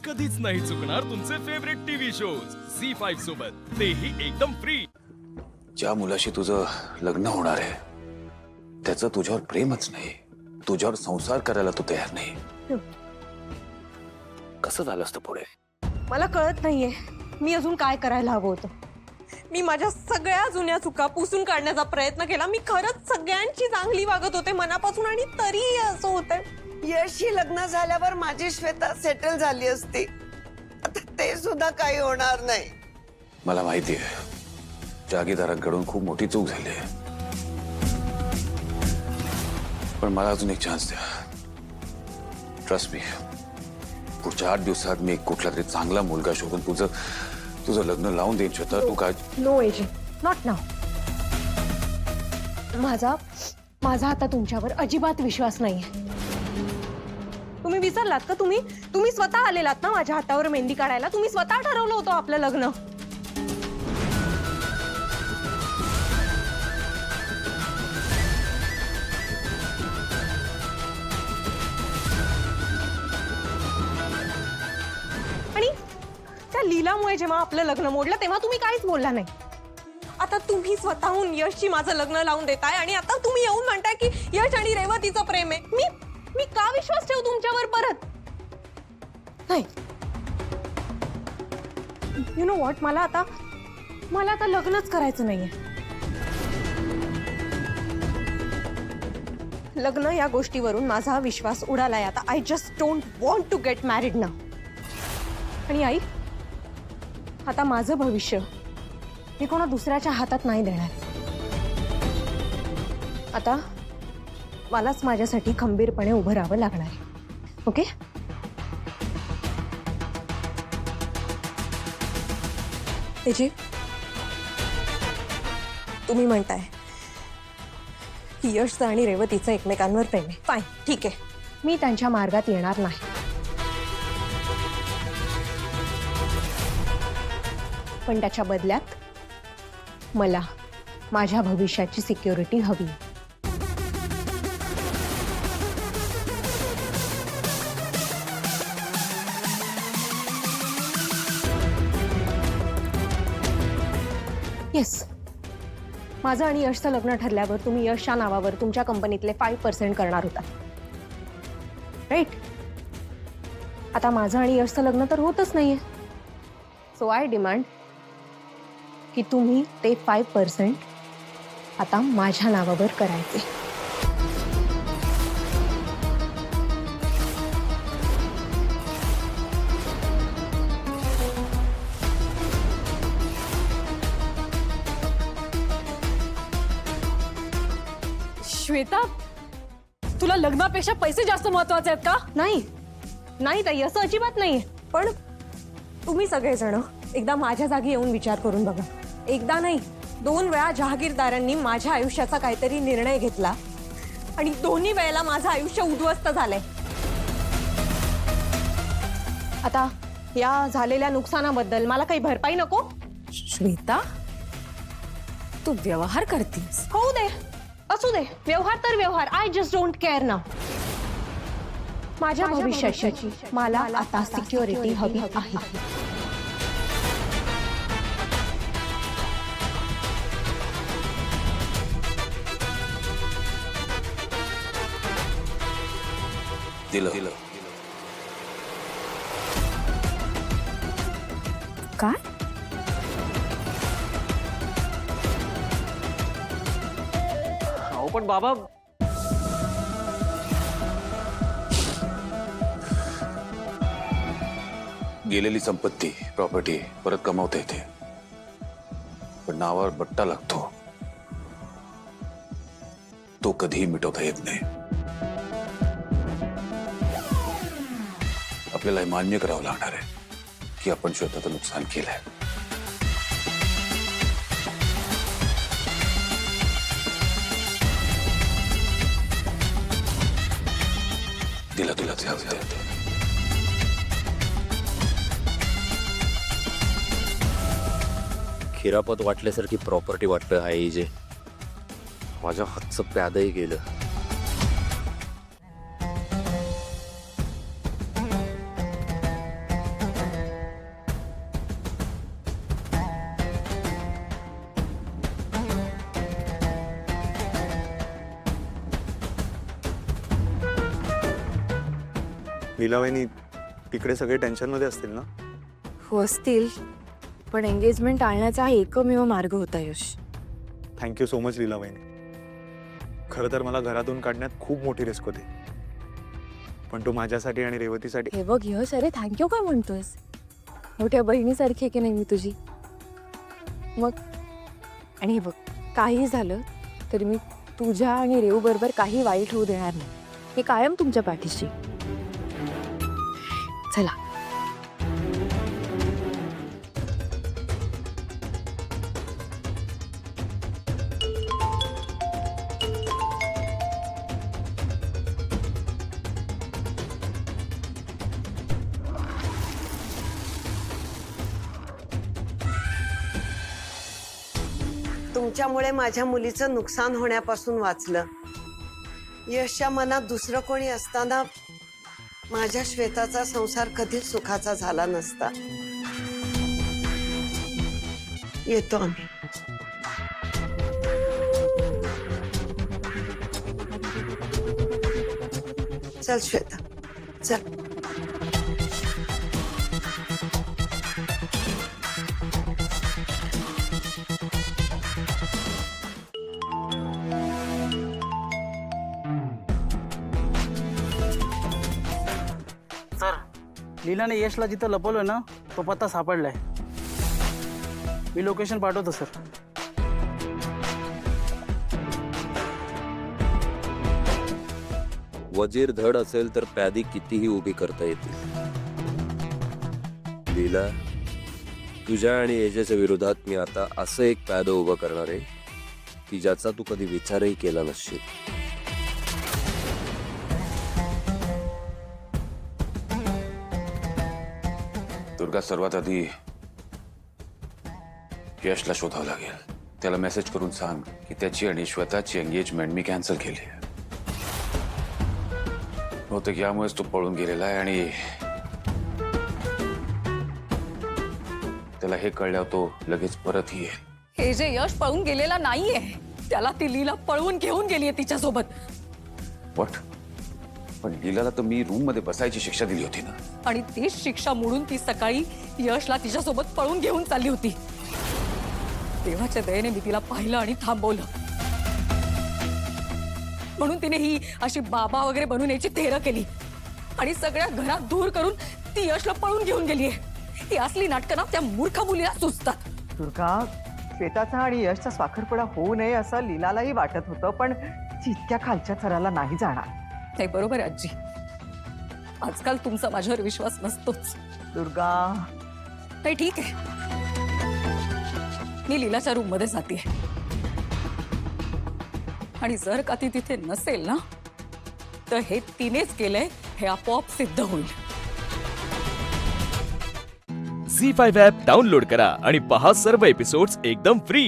कधीच नाही चुकणार तुमचे फेवरेट टीव्ही शोज झी5 सोबत, तेही एकदम फ्री। ज्या मुलाशी तुझं लग्न होणार आहे त्याचं तुझ्यावर प्रेमच नाही, तुझ्यावर संसार करायला तू तयार नाही। कसं झालं असतं पुढे? मला कळत नाहीये मी अजून काय करायला हवं होतं। मी माझ्या सगळ्या जुन्या चुका पुसून काढण्याचा प्रयत्न केला। मी खरंच सगळ्यांची चांगली वागत होते मनापासून, आणि तरीही असं होतंय। यशशी लग्न झाल्यावर माझी श्वेता सेटल झाली असती, आता ते सुद्धा काही होणार नाही। मला माहिती आहे जागीदाराकडून खूप मोठी चूक झाली आहे, पण मला अजून एक चान्स द्या। ट्रस्ट मी, पुढच्या 8 दिवसात मी कुठला तरी चांगला मुलगा शोधून तुझं लग्न लावून देईन श्वेता। तू काय? No AJ, not now. माझा आता तुमच्यावर अजिबात विश्वास नाहीये। तुम्ही विसरलात का? तुम्ही स्वतः आलेलात ना माझ्या हातावर मेहंदी काढायला। तुम्ही स्वतः ठरवलं होतं आपलं लग्न। आणि त्या लीलामुळे जेव्हा आपलं लग्न मोडलं तेव्हा तुम्ही काहीच बोलला नाही। आता तुम्ही स्वतःहून यशची माझं लग्न लावून देताय, आणि आता तुम्ही येऊन म्हणताय की यश आणि रेवतीचं प्रेम आहे। मी का विश्वास ठेवू तुमच्यावर परत? नाही, यू नो व्हॉट, मला आता लग्नच करायचं नाहीये। लग्न या गोष्टीवरून माझा विश्वास उडालाय आता। I just don't want to get married now. आणि आई, आता माझं भविष्य मी कोणा दुसऱ्याच्या हातात नाही देणार। आता मलाच माझ्यासाठी खंबीरपणे उभं राहावं लागणार आहे। ओके? तेजी, तुम्ही म्हणताय की यशचं आणि रेवतीचं एकमेकांवर प्रेम आहे। फाईन, ठीक आहे, मी त्यांच्या मार्गात येणार नाही, पण त्याच्या बदल्यात मला माझ्या भविष्याची सिक्युरिटी हवी। येस, माझं आणि यशचं लग्न ठरल्यावर तुम्ही यशच्या नावावर तुमच्या कंपनीतले 5% करणार होता, राईट? आता माझं आणि यशचं लग्न तर होतच नाहीये, सो आय डिमांड की तुम्ही ते 5% आता माझ्या नावावर करायचे। श्वेता, तुला लग्नापेक्षा पैसे जास्त महत्वाचे आहेत का? नाही ताई, असं अजिबात नाही। पण तुम्ही सगळेजण एकदा माझ्या जागी येऊन विचार करून बघा। एकदा नाही, 2 वेळा जहागीरदारांनी माझ्या आयुष्याचा काहीतरी निर्णय घेतला, आणि दोन्ही वेळेला माझं आयुष्य उद्ध्वस्त झालंय। आता या झालेल्या नुकसानाबद्दल मला काही भरपाई नको? श्वेता, तू व्यवहार करतीस? होऊ दे, असू दे, व्यवहार तर व्यवहार। I just don't care now. माझ्या भविष्याची मला आता सिक्युरिटी हवी आहे। दिलं काय? अहो पण बाबा, गेलेली संपत्ती, प्रॉपर्टी परत कमावता येते, पण नावावर बट्टा लागतो, तो कधीही मिटवता येत नाही। आपल्याला हे मान्य करावं लागणार आहे की आपण श्वेताचं नुकसान केलंय। दिला खिरापत वाटल्यासारखी प्रॉपर्टी वाटलं आहे जे माझ्या हातचं प्यादही गेलं। लीलाबाईंनी तिकडे सगळे टेन्शनमध्ये असतील ना? हो असतील, पण एंगेजमेंट टाळण्याचा हा एकमेव मार्ग होता यश. थँक्यू सो मच लीलाबाईंनी. खरं तर मला घरातून काढण्यात खूप मोठी रिस्क होती, पण तू माझ्यासाठी आणि रेवतीसाठी. हे बघ यश, अरे थँक्यू काय म्हणतोयस? मोठ्या बहिणीसारखी आहे की नाही मी तुझी. मग आणि हे बघ, काही झालं तरी मी तुझ्या आणि रेऊ बरोबर काही वाईट होऊ देणार नाही. मी कायम तुमच्या पाठीशी. चला. तुमच्यामुळे माझ्या मुलीचं नुकसान होण्यापासून वाचलं. यशच्या मनात दुसरं कोणी असताना माझ्या श्वेताचा संसार कधीच सुखाचा झाला नसता. येतो आम्ही. चल श्वेता, चल. सर, लीलाने यशला जिथं लपवलं ना तो पत्ता सापडलाय. मी लोकेशन पाठवतो सर. वजीर धड असेल तर प्यादी कितीही उभी करता येतील. लीला, तुझ्या आणि एजेच्या विरोधात मी आता असं एक प्याद उभं करणार आहे की ज्याचा तू कधी विचारही केला नसशील. दुर्गा, सर्वात आधी यशला शोधावं लागेल. त्याला मेसेज करून सांग की त्याची आणि श्वेताची एंगेजमेंट मी कॅन्सल केली आहे. बहुतेक यामुळेच तो पळून गेलेला आहे आणि त्याला हे कळल्यावर तो लगेच परत येईल. हे जे यश पळून गेलेला नाहीये, त्याला ती लीला पळवून घेऊन गेलीये तिच्यासोबत. व्हॉट? पण लीलाला तर मी रूम मध्ये बसायची शिक्षा दिली होती ना. आणि तीच शिक्षा मोडून ती सकाळी यशला तिच्यासोबत पळून घेऊन चालली होती. देवाच्या दयेने मी तिला पाहिलं आणि थांबवलं. म्हणून तिने ही अशी बाबा वगैरे बनून यायची थेर केली आणि सगळ्या घरात धूर करून ती यशला पळून घेऊन गेलीये. ही असली नाटकं ना त्या मूर्ख मुलीला सुचतात. दुर्गा, श्वेताचा आणि यशचा स्वाखरपणा होऊ नये असं लीलालाही वाटत होतं, पण ती इतक्या खालच्या थराला नाही जाणार. नाही, बरोबर आहे आजी. आजकाल तुमचा माझ्यावर विश्वास नसतोच. दुर्गा, नाही ठीक आहे, मी लीलाच्या रूम मध्ये जाते आणि जर का ती तिथे नसेल ना तर हे तिनेच केलंय हे आपोआप सिद्ध होईल. झी5 ॲप डाउनलोड करा आणि पहा सर्व एपिसोड्स एकदम फ्री.